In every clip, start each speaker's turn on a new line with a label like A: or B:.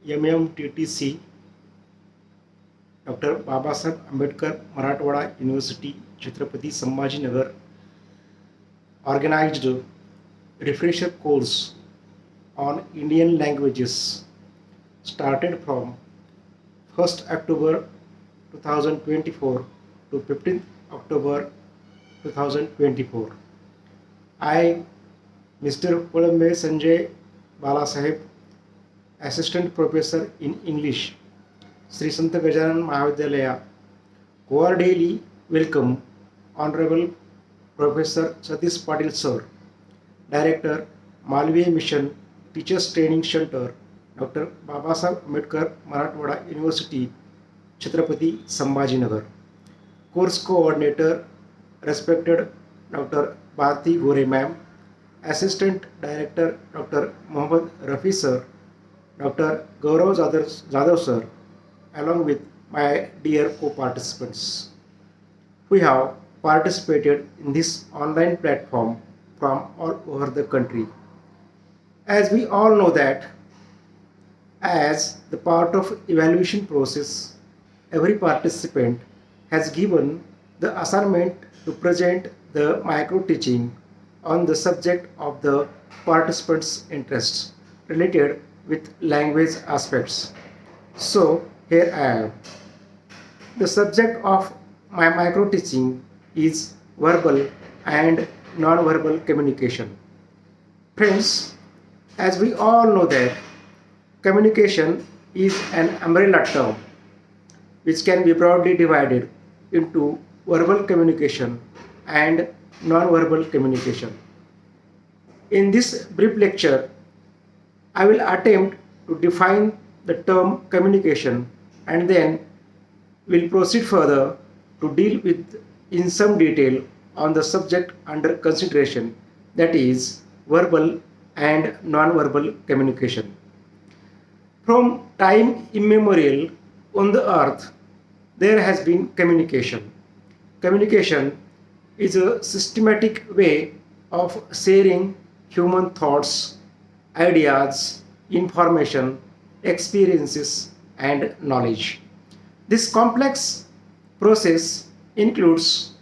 A: MMTTC, Dr. Babasaheb Ambedkar Marathwada University, Chhatrapati Sambhajinagar, organized a refresher course on Indian languages started from 1st October 2024 to 15th October 2024. I, Mr. Pulambe Sanjay Balasaheb, Assistant Professor in English, Sri Sant Gajanan Mahavidyalaya, cordially welcome Honorable Professor Satish Patil Sir, Director, Malviya Mission Teachers Training Center, Dr. Babasaheb Ambedkar Marathwada University, Chhatrapati Sambhajinagar. Course Coordinator, respected Dr. Bharti Gore Ma'am, Assistant Director Dr. Mohammad Rafi Sir, Dr. Gaurav Jadhav Sir, along with my dear co-participants. We have participated in this online platform from all over the country. As we all know that, as the part of evaluation process, every participant has given the assignment to present the micro teaching on the subject of the participants' interests related with language aspects. So here I am. The subject of my micro teaching is verbal and non-verbal communication. Friends, as we all know that communication is an umbrella term which can be broadly divided into verbal communication and non-verbal communication. In this brief lecture, I will attempt to define the term communication and then will proceed further to deal with in some detail on the subject under consideration, that is verbal and non-verbal communication. From time immemorial on the earth, there has been communication. Communication is a systematic way of sharing human thoughts, ideas, information, experiences, and knowledge. This complex process includes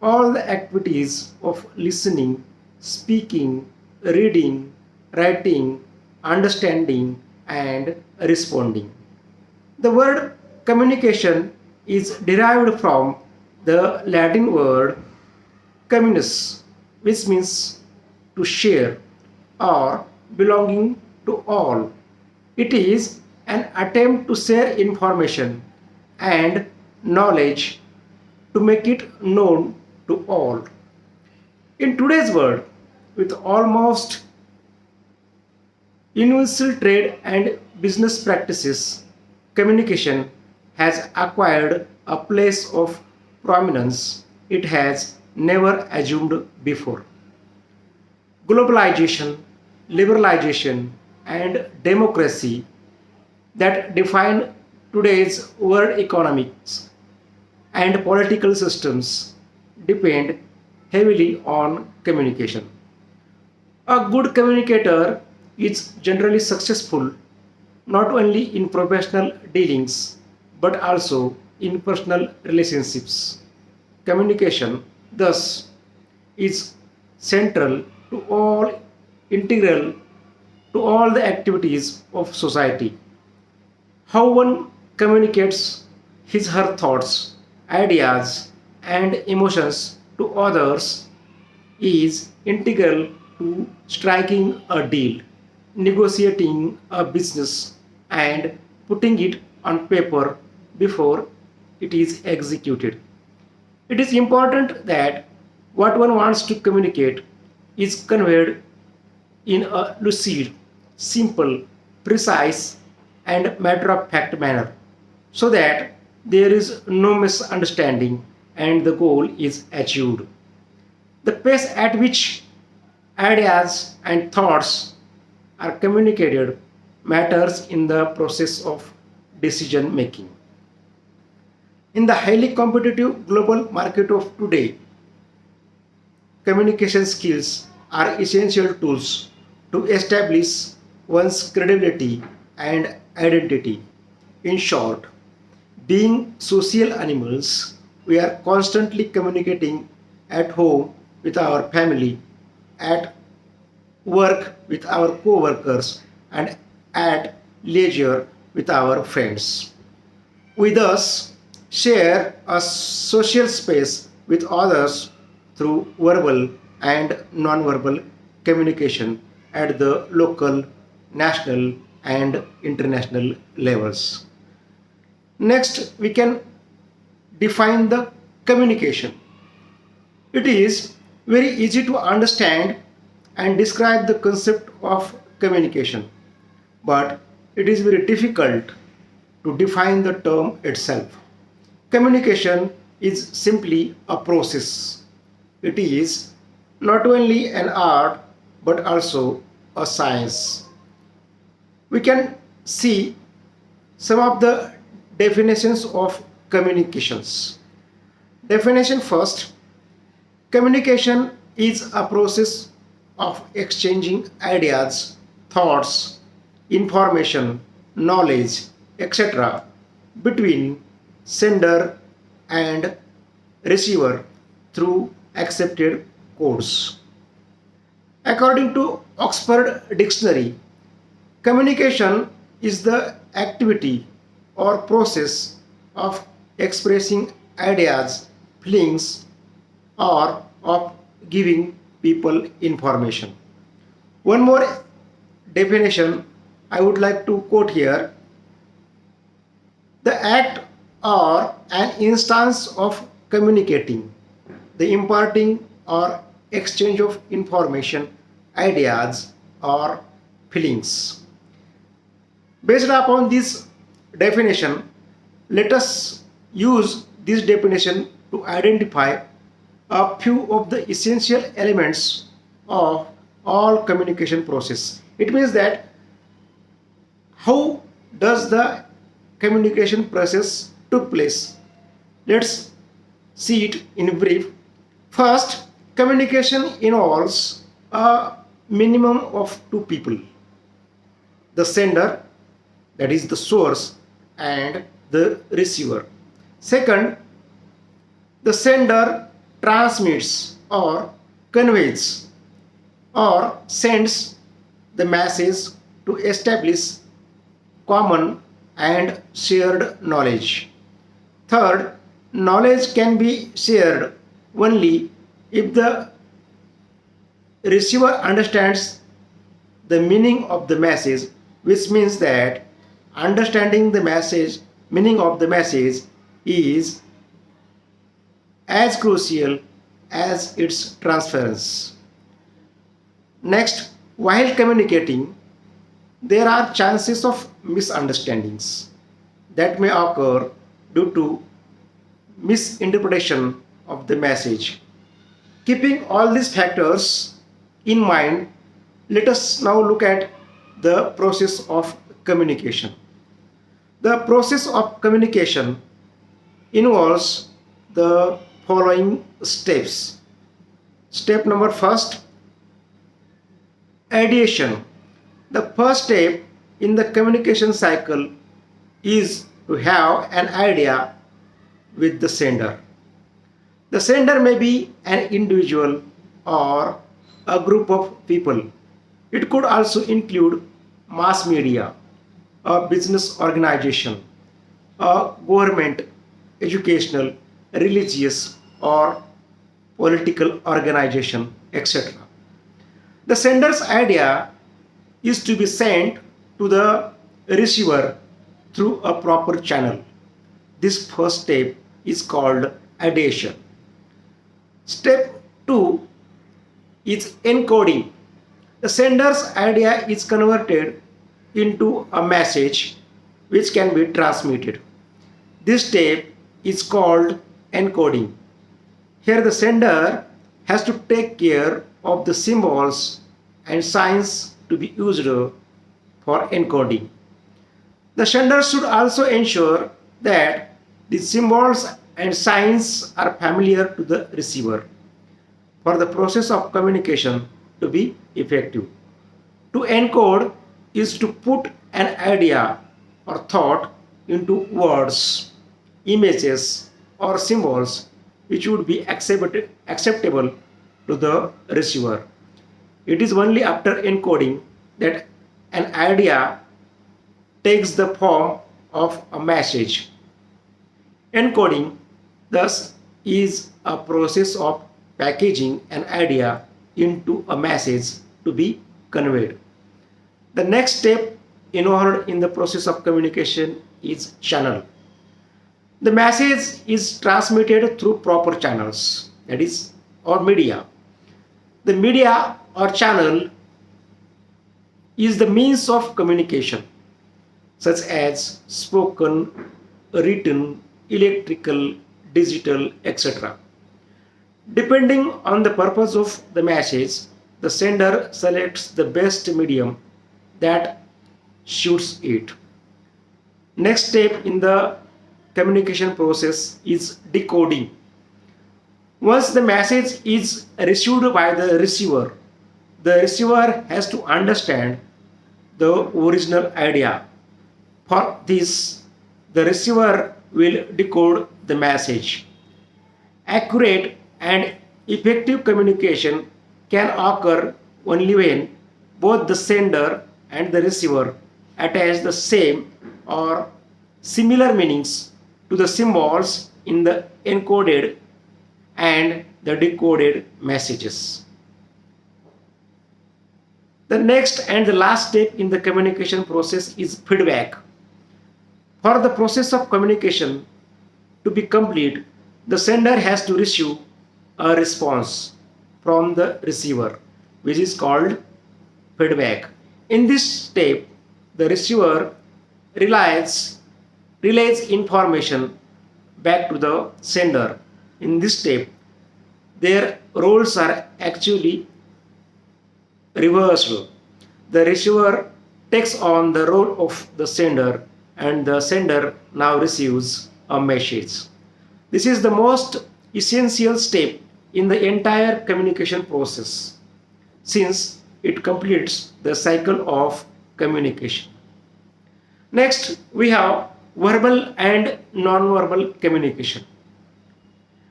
A: all the activities of listening, speaking, reading, writing, understanding, and responding. The word communication is derived from the Latin word communis, which means to share or belonging to all. It is an attempt to share information and knowledge to make it known to all. In today's world, with almost universal trade and business practices, communication has acquired a place of prominence it has never assumed before. Globalization, liberalization, and democracy that define today's world economics and political systems depend heavily on communication. A good communicator is generally successful not only in professional dealings but also in personal relationships. Communication, thus, is central to all, integral to all the activities of society. How one communicates his her thoughts, ideas, and emotions to others is integral to striking a deal, negotiating a business, and putting it on paper before it is executed. It is important that what one wants to communicate is conveyed in a lucid, simple, precise, and matter of fact manner so that there is no misunderstanding and the goal is achieved. The pace at which ideas and thoughts are communicated matters in the process of decision making. In the highly competitive global market of today, communication skills are essential tools to establish one's credibility and identity. In short, being social animals, we are constantly communicating at home with our family, at work with our co-workers, and at leisure with our friends. We thus share a social space with others through verbal and non-verbal communication at the local, national, and international levels. Next, we can define the communication. It is very easy to understand and describe the concept of communication, but it is very difficult to define the term itself. Communication is simply a process. It is not only an art but also a science. We can see some of the definitions of communications. Definition first: communication is a process of exchanging ideas, thoughts, information, knowledge, etc. between sender and receiver through accepted codes. According to Oxford Dictionary, communication is the activity or process of expressing ideas, feelings, or of giving people information. One more definition I would like to quote here: the act or an instance of communicating, the imparting or exchange of information, ideas, or feelings. Based upon this definition, let us use this definition to identify a few of the essential elements of all communication process. It means that how does the communication process took place? Let's see it in brief. First, communication involves a minimum of two people: the sender, that is the source, and the receiver. Second, the sender transmits or conveys or sends the message to establish common and shared knowledge. Third, knowledge can be shared only if the receiver understands the meaning of the message, which means that understanding the message, meaning of the message, is as crucial as its transference. Next, while communicating, there are chances of misunderstandings that may occur due to misinterpretation of the message. Keeping all these factors in mind, let us now look at the process of communication. The process of communication involves the following steps. Step number first: ideation. The first step in the communication cycle is to have an idea with the sender. The sender may be an individual or a group of people. It could also include mass media, a business organization, a government, educational, religious, or political organization, etc. The sender's idea is to be sent to the receiver through a proper channel. This first step is called ideation. Step 2 is encoding. The sender's idea is converted into a message which can be transmitted. This step is called encoding. Here the sender has to take care of the symbols and signs to be used for encoding. The sender should also ensure that the symbols and signs are familiar to the receiver for the process of communication to be effective. To encode, is to put an idea or thought into words, images, or symbols which would be acceptable to the receiver. It is only after encoding that an idea takes the form of a message. Encoding, thus, is a process of packaging an idea into a message to be conveyed. The next step involved in the process of communication is channel. The message is transmitted through proper channels, that is, or media. The media or channel is the means of communication, such as spoken, written, electrical, digital, etc. Depending on the purpose of the message, the sender selects the best medium that suits it. Next step in the communication process is decoding. Once the message is received by the receiver has to understand the original idea. For this, the receiver will decode the message. Accurate and effective communication can occur only when both the sender and the receiver attach the same or similar meanings to the symbols in the encoded and the decoded messages. The next and the last step in the communication process is feedback. For the process of communication to be complete, the sender has to receive a response from the receiver, which is called feedback. In this step, the receiver relays information back to the sender. In this step, their roles are actually reversed. The receiver takes on the role of the sender, and the sender now receives a message. This is the most essential step in the entire communication process, since it completes the cycle of communication. Next, we have verbal and non-verbal communication.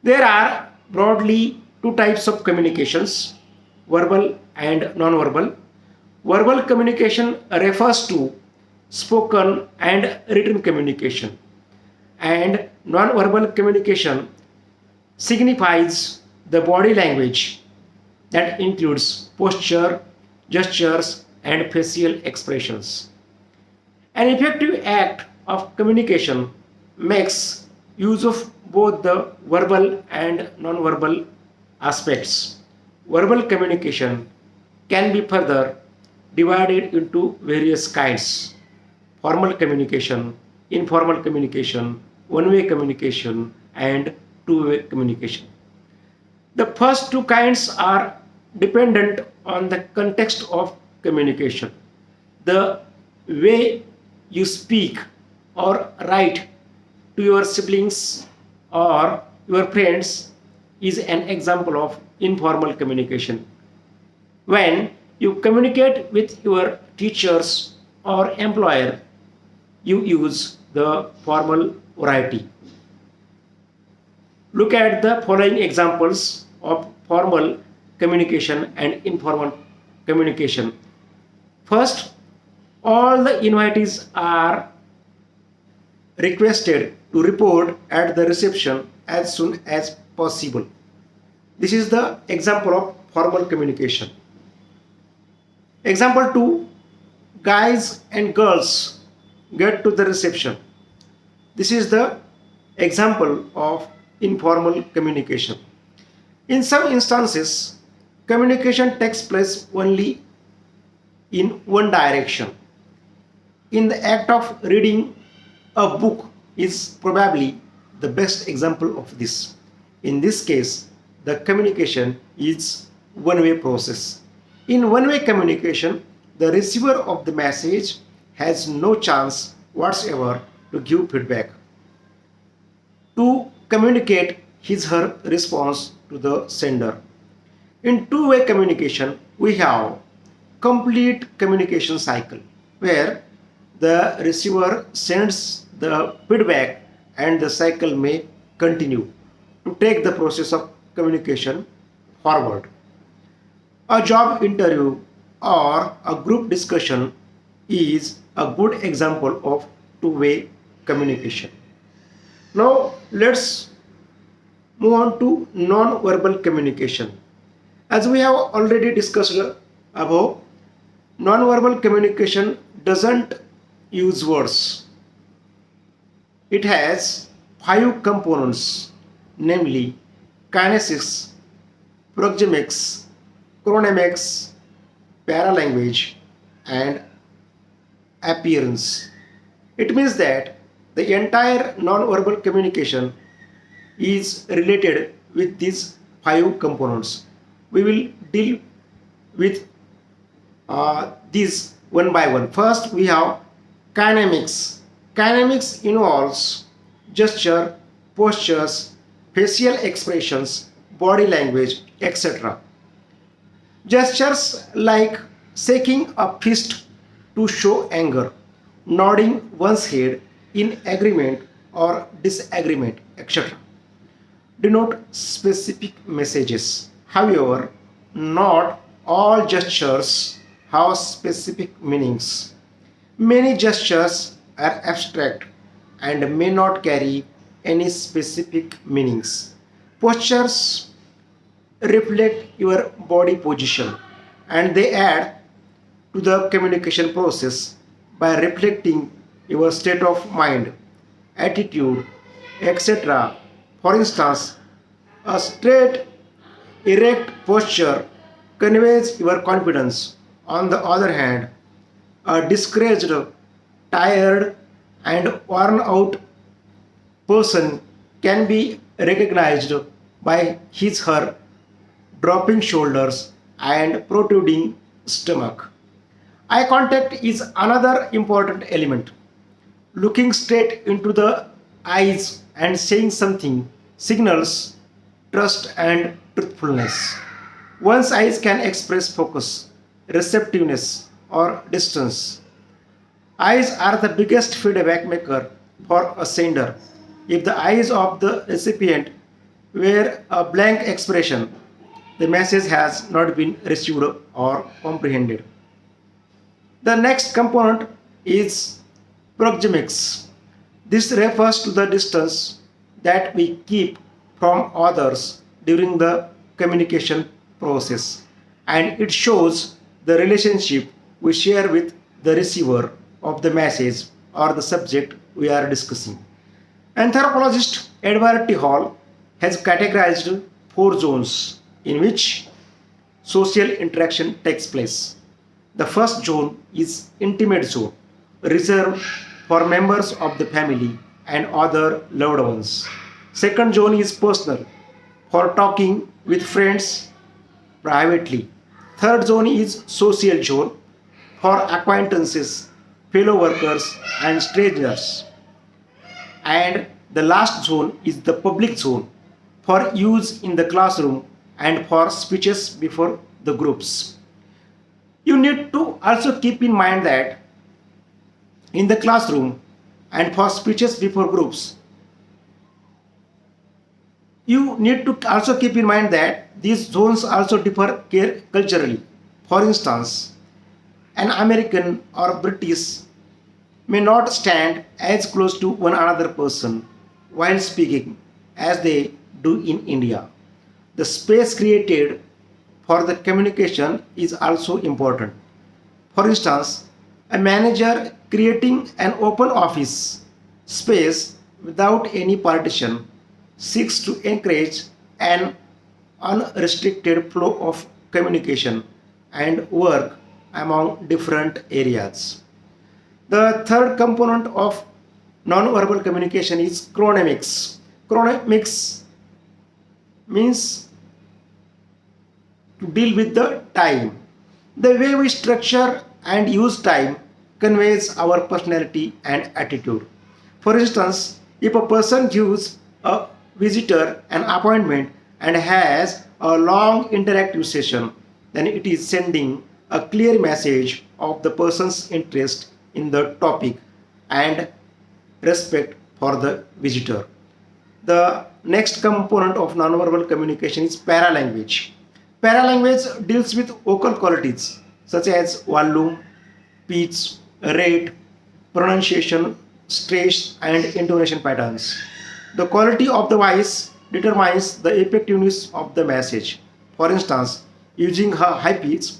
A: There are broadly two types of communications, verbal and non-verbal. Verbal communication refers to spoken and written communication, and non-verbal communication signifies the body language that includes posture, gestures, and facial expressions. An effective act of communication makes use of both the verbal and non-verbal aspects. Verbal communication can be further divided into various kinds: formal communication, informal communication, one-way communication, and two-way communication. The first two kinds are dependent on the context of communication. The way you speak or write to your siblings or your friends is an example of informal communication. When you communicate with your teachers or employer, you use the formal variety. Look at the following examples of formal communication and informal communication. First, all the invitees are requested to report at the reception as soon as possible. This is the example of formal communication. Example 2, guys and girls get to the reception. This is the example of informal communication. In some instances, communication takes place only in one direction. In the act of reading a book is probably the best example of this. In this case, the communication is one-way process. In one-way communication, the receiver of the message has no chance whatsoever to give feedback, to communicate his/her response to the sender. In two-way communication, we have complete communication cycle. where the receiver sends the feedback and the cycle may continue to take the process of communication forward. A job interview or a group discussion is a good example of two-way communication. Now let's move on to non-verbal communication. As we have already discussed above, non-verbal communication doesn't use words. It has five components, namely kinesics, proxemics, chronemics, paralanguage, and appearance. It means that the entire non-verbal communication is related with these five components. We will deal with these one by one. First, we have kinemics. Kinemics involves gesture, postures, facial expressions, body language, etc. Gestures like shaking a fist to show anger, nodding one's head in agreement or disagreement, etc. denote specific messages. However, not all gestures have specific meanings. Many gestures are abstract and may not carry any specific meanings. Postures reflect your body position and they add to the communication process by reflecting your state of mind, attitude, etc. For instance, a straight, erect posture conveys your confidence. On the other hand, a discouraged, tired, and worn out person can be recognized by his her dropping shoulders and protruding stomach. Eye contact is another important element. Looking straight into the eyes and saying something signals trust and truthfulness. One's eyes can express focus, receptiveness, or distance. Eyes are the biggest feedback maker for a sender. If the eyes of the recipient were a blank expression, the message has not been received or comprehended. The next component is proxemics. This refers to the distance that we keep from others during the communication process, and it shows the relationship we share with the receiver of the message or the subject we are discussing. Anthropologist Edward T. Hall has categorized four zones in which social interaction takes place. The first zone is intimate zone, reserved for members of the family and other loved ones. Second zone is personal, for talking with friends privately. Third zone is social zone, for acquaintances, fellow workers, and strangers. And the last zone is the public zone, for use in the classroom and for speeches before the groups. You need to also keep in mind that in the classroom and for speeches before groups, you need to also keep in mind that these zones also differ culturally. For instance, an American or British may not stand as close to one another person while speaking as they do in India. The space created for the communication is also important. For instance, a manager creating an open office space without any partition seeks to encourage an unrestricted flow of communication and work among different areas. The third component of non-verbal communication is chronemics. Chronemics means to deal with the time. The way we structure and use time conveys our personality and attitude. For instance, if a person gives a visitor an appointment and has a long interactive session, then it is sending a clear message of the person's interest in the topic and respect for the visitor. The next component of nonverbal communication is paralanguage. Paralanguage deals with vocal qualities such as volume, pitch, rate, pronunciation, stress, and intonation patterns. The quality of the voice determines the effectiveness of the message. For instance, using a high pitch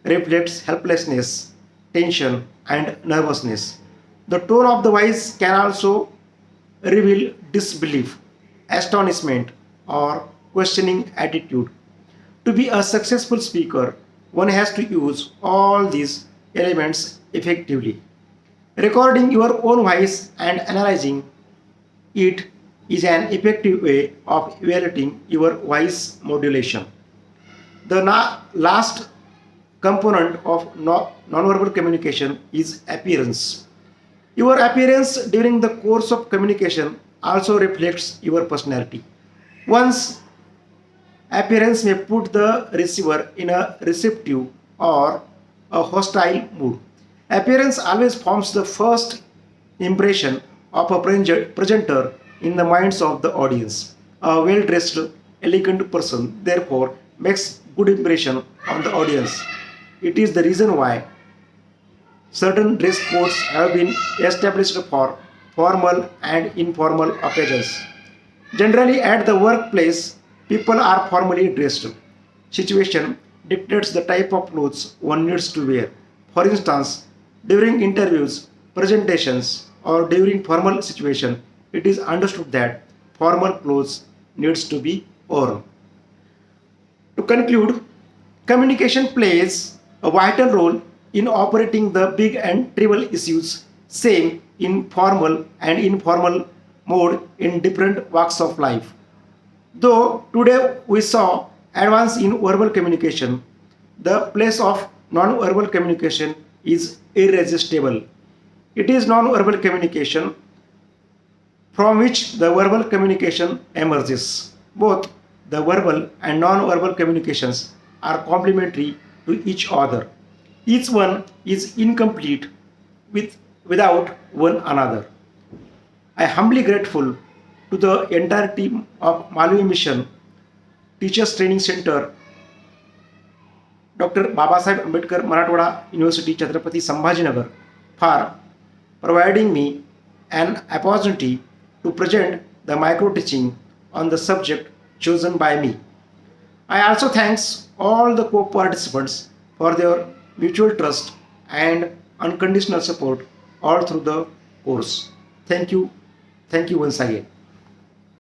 A: reflects helplessness, tension, and nervousness. The tone of the voice can also reveal disbelief, astonishment, or questioning attitude. To be a successful speaker, one has to use all these elements effectively. Recording your own voice and analyzing it is an effective way of evaluating your voice modulation. The last component of nonverbal communication is appearance. Your appearance during the course of communication also reflects your personality. One's appearance may put the receiver in a receptive or a hostile mood. Appearance always forms the first impression of a presenter in the minds of the audience. A well-dressed, elegant person, therefore, makes good impression on the audience. It is the reason why certain dress codes have been established for formal and informal occasions. Generally, at the workplace, people are formally dressed. Situation dictates the type of clothes one needs to wear. For instance, during interviews, presentations, or during formal situation, it is understood that formal clothes needs to be worn. To conclude, communication plays a vital role in operating the big and trivial issues, same in formal and informal mode in different walks of life. Though today we saw advance in verbal communication, the place of non-verbal communication is irresistible. It is non-verbal communication from which the verbal communication emerges. Both the verbal and non-verbal communications are complementary to each other. Each one is incomplete without one another. I am humbly grateful to the entire team of Malvi Mission Teachers Training Center, Dr. Babasaheb Ambedkar Marathwada University, Chhatrapati Sambhajinagar, for providing me an opportunity to present the micro teaching on the subject chosen by me. I also thanks all the co-participants for their mutual trust and unconditional support all through the course. Thank you. Thank you once again.